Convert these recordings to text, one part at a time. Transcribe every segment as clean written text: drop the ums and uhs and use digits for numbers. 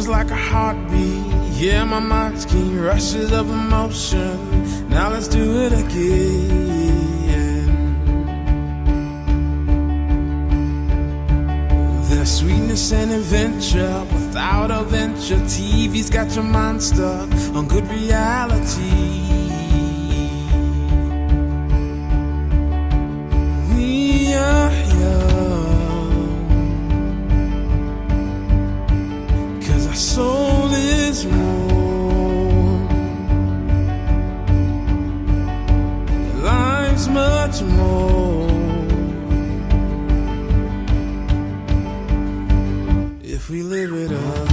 just like a heartbeat. Yeah, my mind's keen, rushes of emotion. Now let's do it again. There's sweetness and adventure without a venture. TV's got your mind stuck on good reality. We are young, 'cause our soul is warm. Life's much more if we live it up.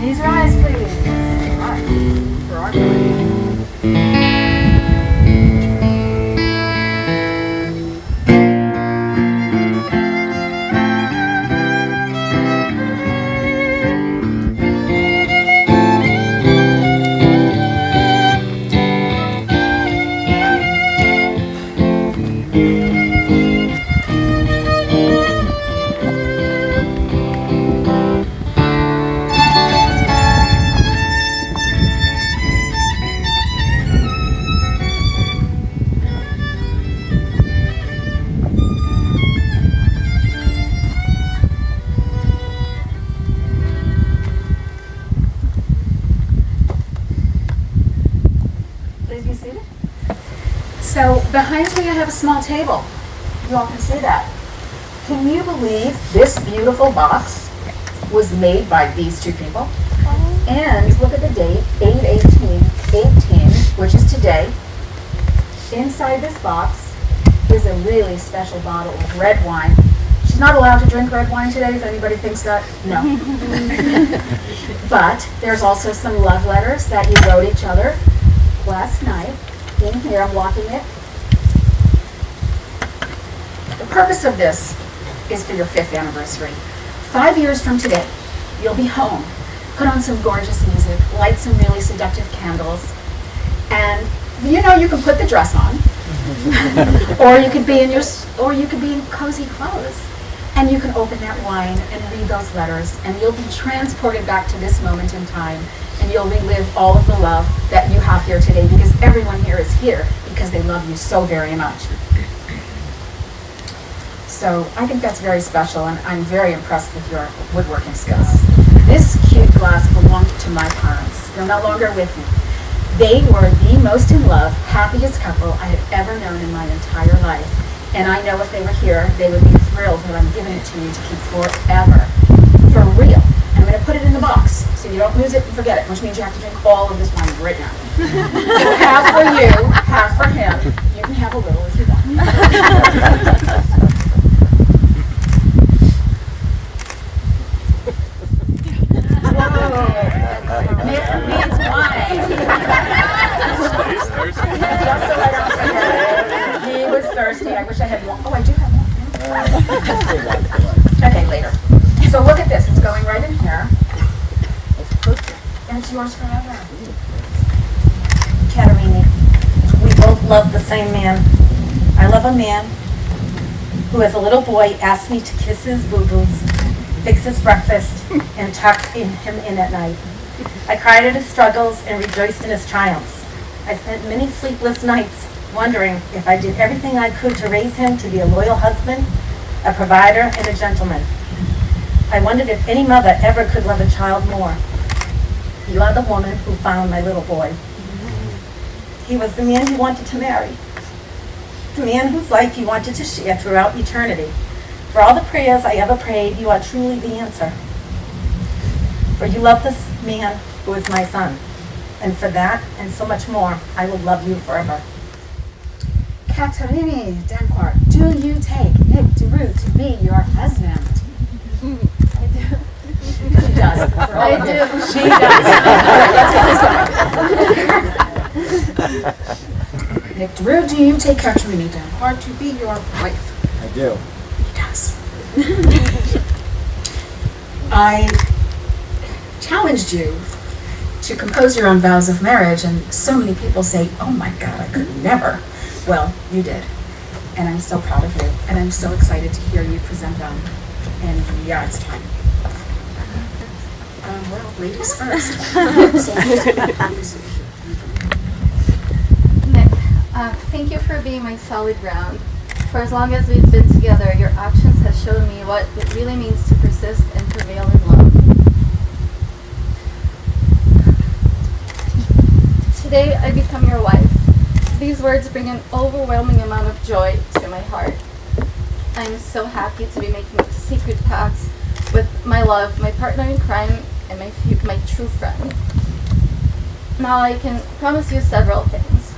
These are eyes, please. Right. For our client. Please be seated. So behind me I have a small table. You all can see that. Can you believe this beautiful box was made by these two people? And look at the date, 8/18/18, which is today. Inside this box is a really special bottle of red wine. She's not allowed to drink red wine today, if anybody thinks that. No. But there's also some love letters that you wrote each other last night. In here, I'm locking it. The purpose of this is for your 5th anniversary. 5 years from today, you'll be home. Put on some gorgeous music, light some really seductive candles, and you know you can put the dress on, or you could be in cozy clothes, and you can open that wine and read those letters, and you'll be transported back to this moment in time, and you'll relive all of the love that you have here today, because everyone here is here because they love you so very much. So So I think that's very special, and I'm very impressed with your woodworking skills. This cute glass belonged to my parents. They're no longer with me. They were the most in love, happiest couple I had ever known in my entire life. And I know if they were here, they would be thrilled that I'm giving it to you to keep forever. For real. I'm going to put it in the box so you don't lose it and forget it, which means you have to drink all of this wine right now. So half for you, half for him. You can have a little if you want. Nick needs wine. He's thirsty. Just so I don't forget. He was thirsty. I wish I had one. Oh, I do have one. Okay, later. So look at this. It's going right in here. And it's yours forever. Katerini, we both love the same man. I love a man who, as a little boy, asked me to kiss his boo-boos, fix his breakfast, and tuck him in at night. I cried at his struggles and rejoiced in his triumphs. I spent many sleepless nights wondering if I did everything I could to raise him to be a loyal husband, a provider, and a gentleman. I wondered if any mother ever could love a child more. You are the woman who found my little boy. He was the man you wanted to marry, the man whose life you wanted to share throughout eternity. For all the prayers I ever prayed, you are truly the answer. For you love this man who is my son. And for that, and so much more, I will love you forever. Katerini Danquart, do you take Nick Deroux to be your husband? I do. She does. I do. She does. Nick Deroux, do you take Katerini Danquart to be your wife? I do. He does. I challenged you to compose your own vows of marriage, and so many people say, oh my God, I could never. Well, you did. And I'm so proud of you, and I'm so excited to hear you present them. And yeah, it's time. Well, ladies first. Nick, thank you for being my solid ground. For as long as we've been together, your actions have shown me what it really means to persist and prevail in love. Today, I become your wife. These words bring an overwhelming amount of joy to my heart. I am so happy to be making this sacred pact with my love, my partner in crime, and my true friend. Now I can promise you several things.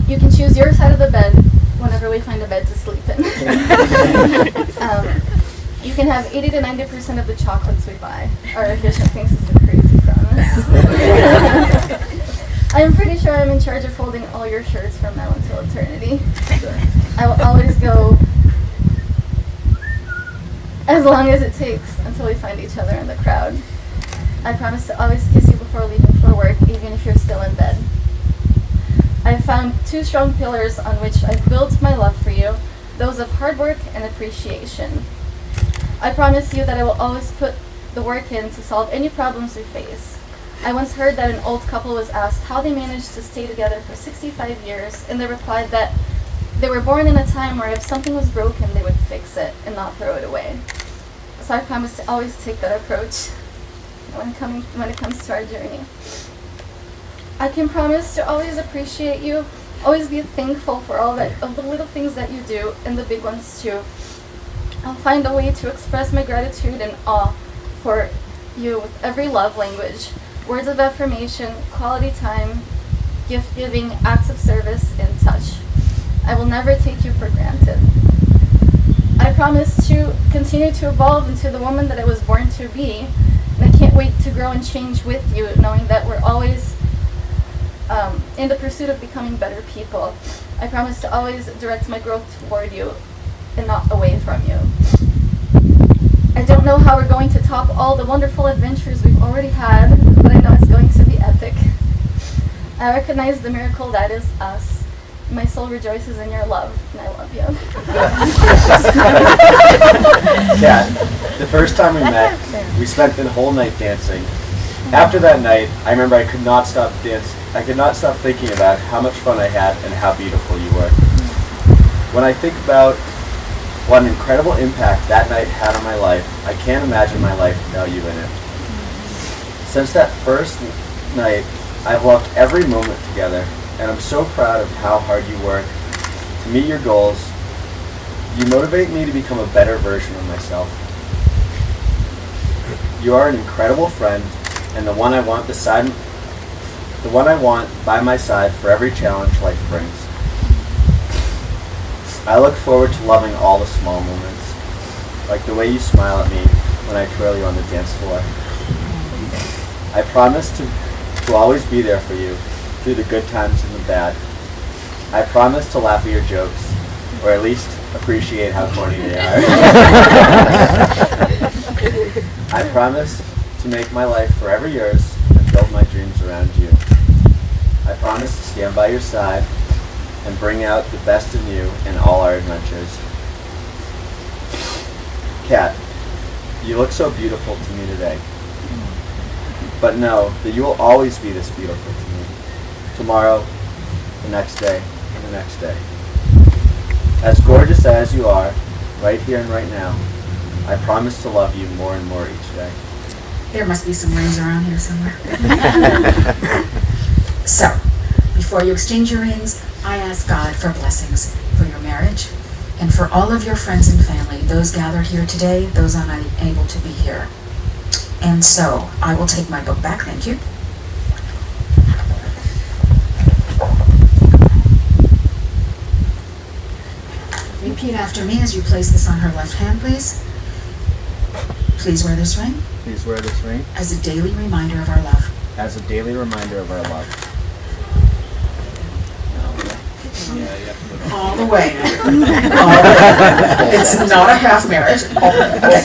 You can choose your side of the bed whenever we find a bed to sleep in. You can have 80 to 90% of the chocolates we buy. Our efficient thinks it's a crazy promise. I'm pretty sure I'm in charge of folding all your shirts from now until eternity. I will always go as long as it takes until we find each other in the crowd. I promise to always kiss you before leaving for work, even if you're still in bed. I've found two strong pillars on which I've built my love for you, those of hard work and appreciation. I promise you that I will always put the work in to solve any problems we face. I once heard that an old couple was asked how they managed to stay together for 65 years, and they replied that they were born in a time where if something was broken, they would fix it and not throw it away. So I promise to always take that approach when it comes to our journey. I can promise to always appreciate you, always be thankful for all of the little things that you do, and the big ones too. I'll find a way to express my gratitude and awe for you with every love language. Words of affirmation, quality time, gift giving, acts of service, and touch. I will never take you for granted. I promise to continue to evolve into the woman that I was born to be, and I can't wait to grow and change with you, knowing that we're always in the pursuit of becoming better people. I promise to always direct my growth toward you and not away from you. I don't know how we're going to top all the wonderful adventures we've already had, but I know it's going to be epic. I recognize the miracle that is us. My soul rejoices in your love, and I love you. Kat, the first time we met, we spent the whole night dancing. After that night, I remember I could not stop thinking about how much fun I had and how beautiful you were. When I think about What an incredible impact that night had on my life. I can't imagine my life without you in it. Since that first night, I've loved every moment together, and I'm so proud of how hard you work to meet your goals. You motivate me to become a better version of myself. You are an incredible friend, and the one I want by my side for every challenge life brings. I look forward to loving all the small moments, like the way you smile at me when I twirl you on the dance floor. I promise to always be there for you through the good times and the bad. I promise to laugh at your jokes, or at least appreciate how corny they are. I promise to make my life forever yours and build my dreams around you. I promise to stand by your side and bring out the best in you in all our adventures. Kat, you look so beautiful to me today. But know that you will always be this beautiful to me. Tomorrow, the next day, and the next day. As gorgeous as you are, right here and right now, I promise to love you more and more each day. There must be some rings around here somewhere. So, before you exchange your rings, I ask God for blessings for your marriage and for all of your friends and family, those gathered here today, those unable to be here. And so, I will take my book back, thank you. Repeat after me as you place this on her left hand, please. Please wear this ring Please wear this ring as a daily reminder of our love. as a daily reminder of our love. All the way. All the way. It's not a half marriage. Okay.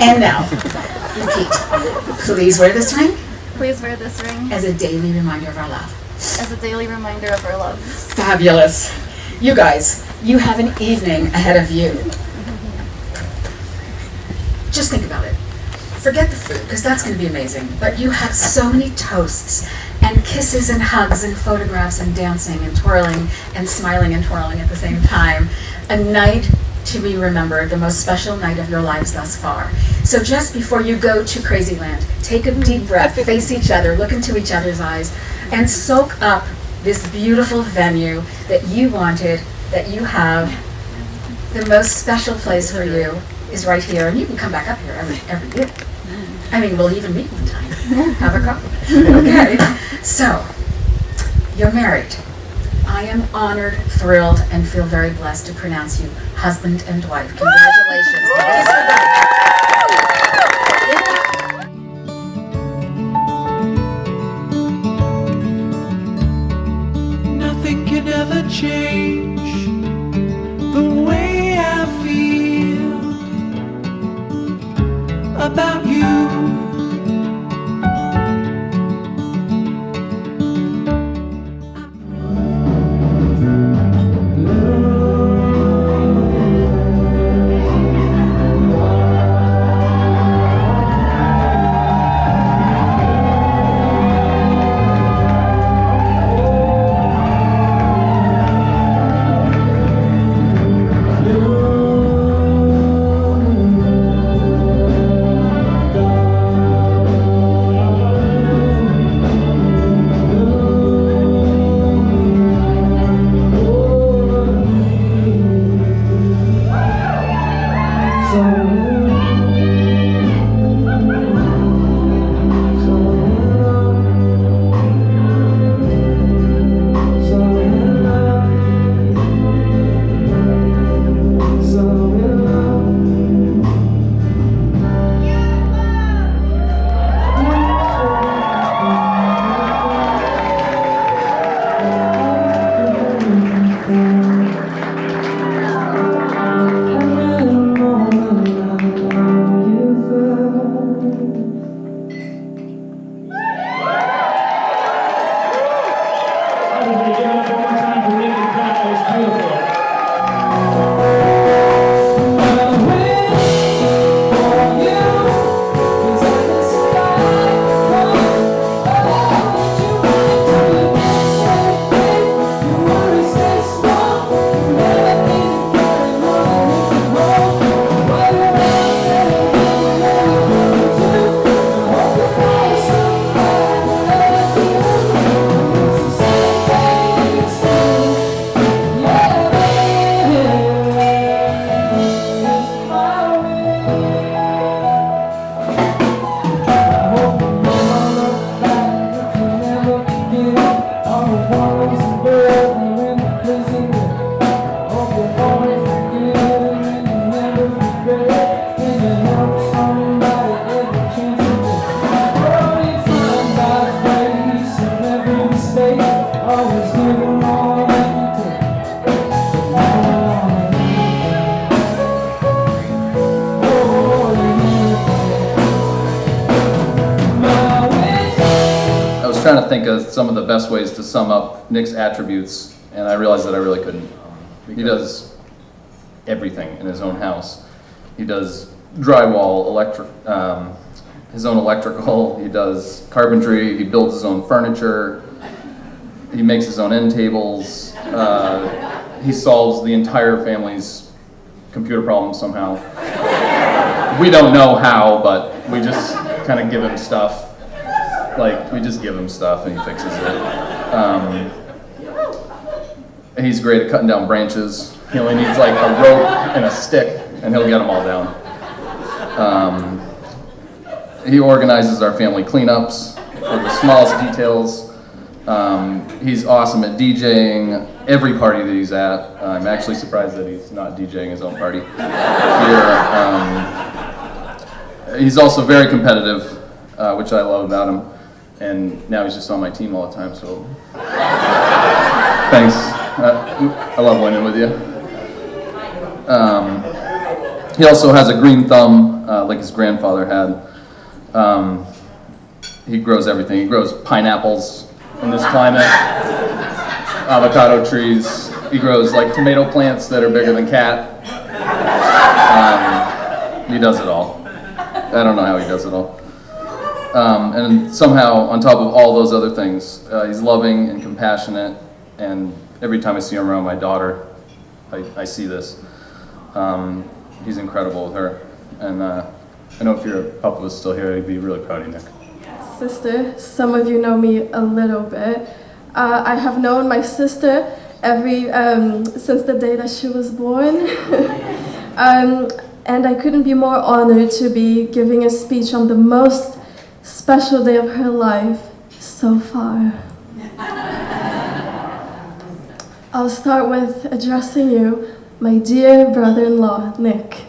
And now, repeat. Please wear this ring Please wear this ring as a daily reminder of our love. as a daily reminder of our love. Fabulous. You guys, you have an evening ahead of you. Just think about it. Forget the food, because that's going to be amazing. But you have so many toasts and kisses and hugs and photographs and dancing and twirling and smiling and twirling at the same time. A night to be remembered, the most special night of your lives thus far. So just before you go to Crazyland, take a deep breath, face each other, look into each other's eyes, and soak up this beautiful venue that you wanted, that you have. The most special place for you is right here, and you can come back up here every year. I mean, we'll even meet one time. Have a coffee. Okay. So, you're married. I am honored, thrilled, and feel very blessed to pronounce you husband and wife. Congratulations. Nothing can ever change the way I feel about you. was trying to think of some of the best ways to sum up Nick's attributes, and I realized that I really couldn't. He does everything in his own house. He does drywall, his own electrical, he does carpentry, he builds his own furniture, he makes his own end tables, he solves the entire family's computer problems somehow. We don't know how, but we just kind of give him stuff. Like, we just give him stuff and he fixes it. He's great at cutting down branches. He only needs like a rope and a stick and he'll get them all down. He organizes our family cleanups for the smallest details. He's awesome at DJing every party that he's at. I'm actually surprised that he's not DJing his own party here. He's also very competitive, which I love about him. And now he's just on my team all the time, so thanks. I love winning with you. He also has a green thumb, like his grandfather had. He grows everything. He grows pineapples in this climate, avocado trees. He grows like tomato plants that are bigger than Cat. He does it all. I don't know how he does it all. And somehow, on top of all those other things, he's loving and compassionate, and every time I see him around my daughter, I see this. He's incredible with her, and I know if your papa was still here, he'd be really proud of you, Nick. Sister, some of you know me a little bit. I have known my sister since the day that she was born. And I couldn't be more honored to be giving a speech on the most special day of her life so far. I'll start with addressing you, my dear brother-in-law, Nick.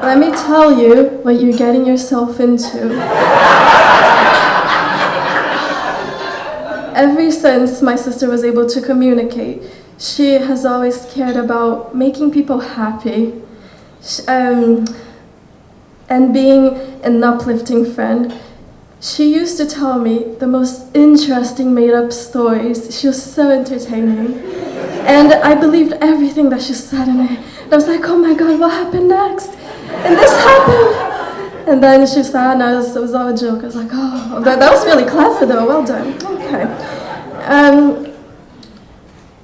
Let me tell you what you're getting yourself into. Ever since my sister was able to communicate, she has always cared about making people happy. And being an uplifting friend. She used to tell me the most interesting made-up stories. She was so entertaining. And I believed everything that she said, and I was like, oh my God, what happened next? And this happened! And then she said, no, it was all a joke. I was like, oh, that was really clever though, well done. Okay.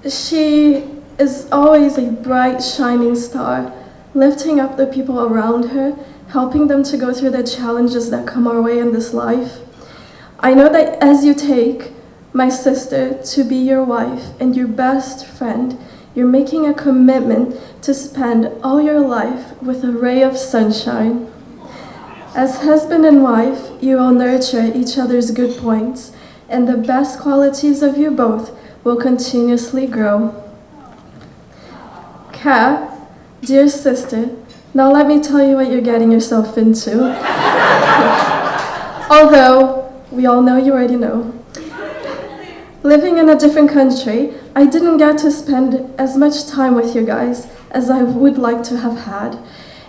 She is always a bright, shining star, lifting up the people around her, helping them to go through the challenges that come our way in this life. I know that as you take my sister to be your wife and your best friend, you're making a commitment to spend all your life with a ray of sunshine. As husband and wife, you will nurture each other's good points, and the best qualities of you both will continuously grow. Kat, dear sister, now let me tell you what you're getting yourself into. Although, we all know you already know. Living in a different country, I didn't get to spend as much time with you guys as I would like to have had.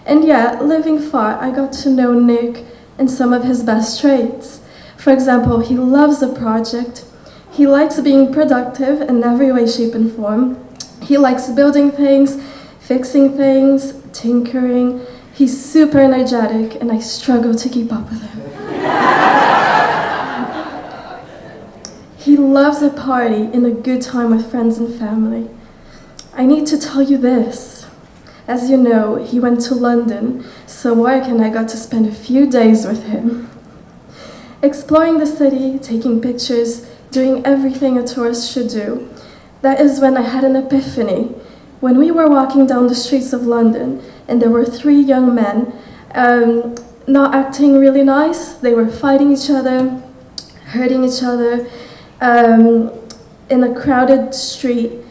And yet, living far, I got to know Nick and some of his best traits. For example, he loves a project. He likes being productive in every way, shape, and form. He likes building things, fixing things, tinkering. He's super energetic, and I struggle to keep up with him. He loves a party and a good time with friends and family. I need to tell you this. As you know, he went to London, so work and I got to spend a few days with him. Exploring the city, taking pictures, doing everything a tourist should do. That is when I had an epiphany. When we were walking down the streets of London, and there were 3 young men not acting really nice. They were fighting each other, hurting each other. In a crowded street,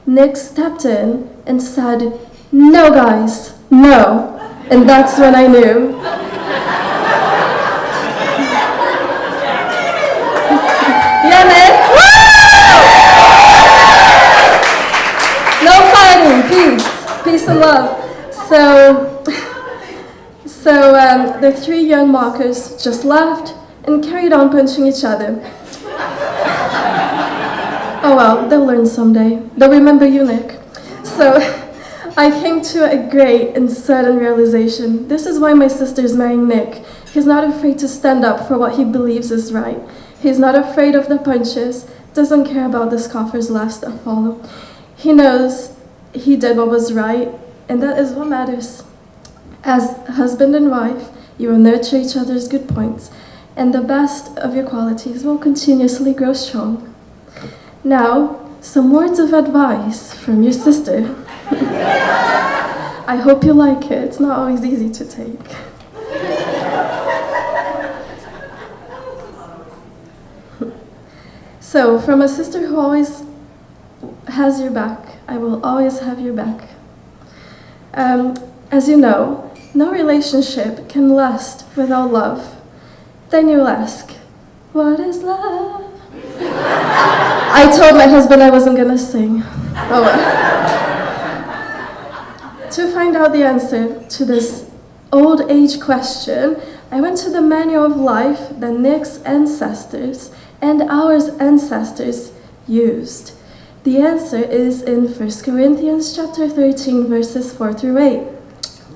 Nick stepped in and said, "No, guys, no." And that's when I knew. Yeah, Nick. Woo! No fighting, peace and love. So the 3 young mockers just laughed, and carried on punching each other. Oh well, they'll learn someday. They'll remember you, Nick. So I came to a great and sudden realization. This is why my sister's marrying Nick. He's not afraid to stand up for what he believes is right. He's not afraid of the punches, doesn't care about the scoffers' laughs that follow. He knows he did what was right, and that is what matters. As husband and wife, you will nurture each other's good points, and the best of your qualities will continuously grow strong. Now, some words of advice from your sister. I hope you like it. It's not always easy to take. So, from a sister who always has your back, I will always have your back. As you know, no relationship can last without love. Then you'll ask, what is love? I told my husband I wasn't gonna sing. Oh well. To find out the answer to this old age question, I went to the manual of life that Nick's ancestors and our ancestors used. The answer is in 1 Corinthians chapter 13, verses 4 through 8.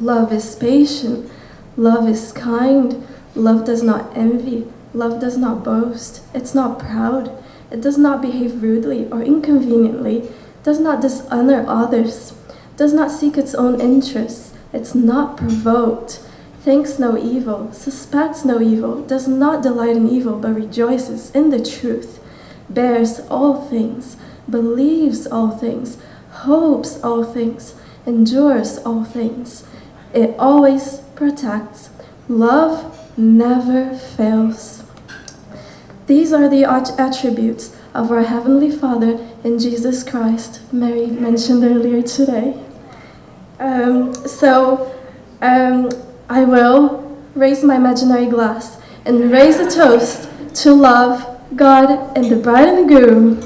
Love is patient, love is kind, love does not envy, love does not boast, it's not proud, it does not behave rudely or inconveniently, does not dishonor others, does not seek its own interests, it's not provoked, thinks no evil, suspects no evil, does not delight in evil, but rejoices in the truth, bears all things, believes all things, hopes all things, endures all things. It always protects. Love never fails. These are the attributes of our Heavenly Father in Jesus Christ, Mary mentioned earlier today. I will raise my imaginary glass and raise a toast to love, God, and the bride and the groom.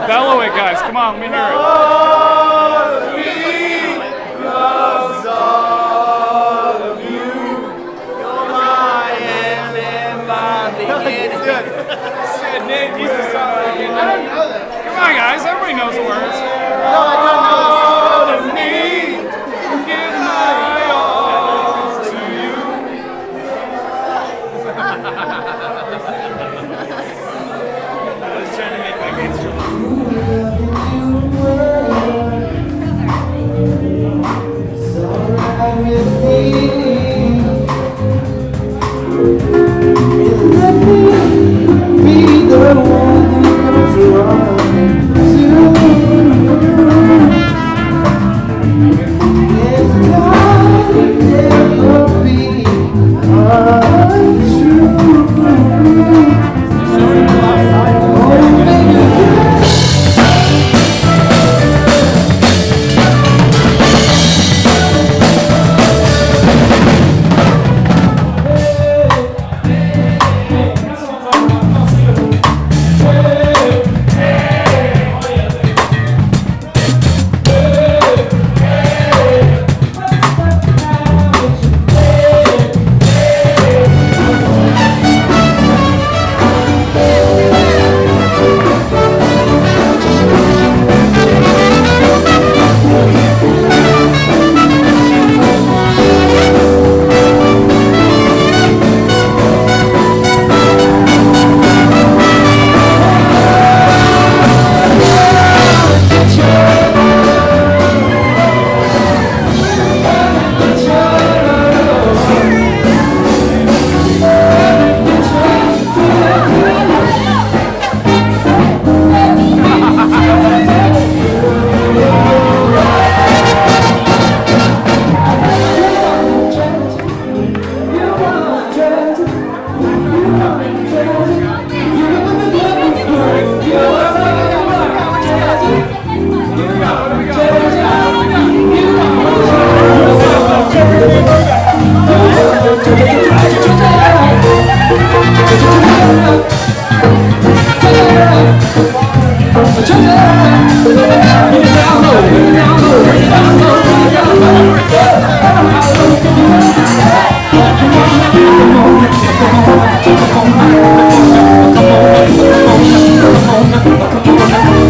Bellow it, guys. Come on, let me hear it. Come on, guys. Everybody knows the words. Give my all to you. I was trying to make my kids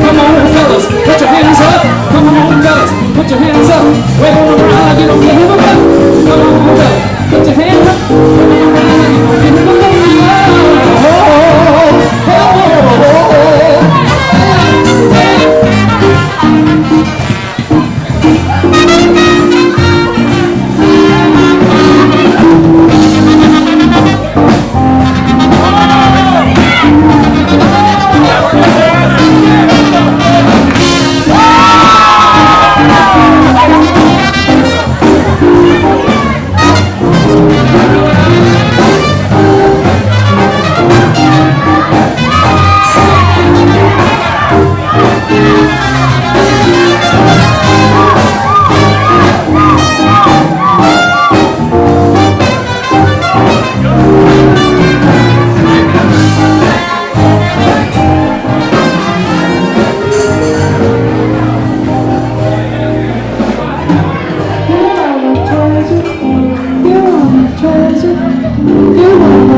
Come on, fellas, put your hands up. Come on, fellas, put your hands up. Wave on around like you don't give a fuck. Come on, fellas, put your hands up. Wave on around like you don't give a fuck. You are my treasure.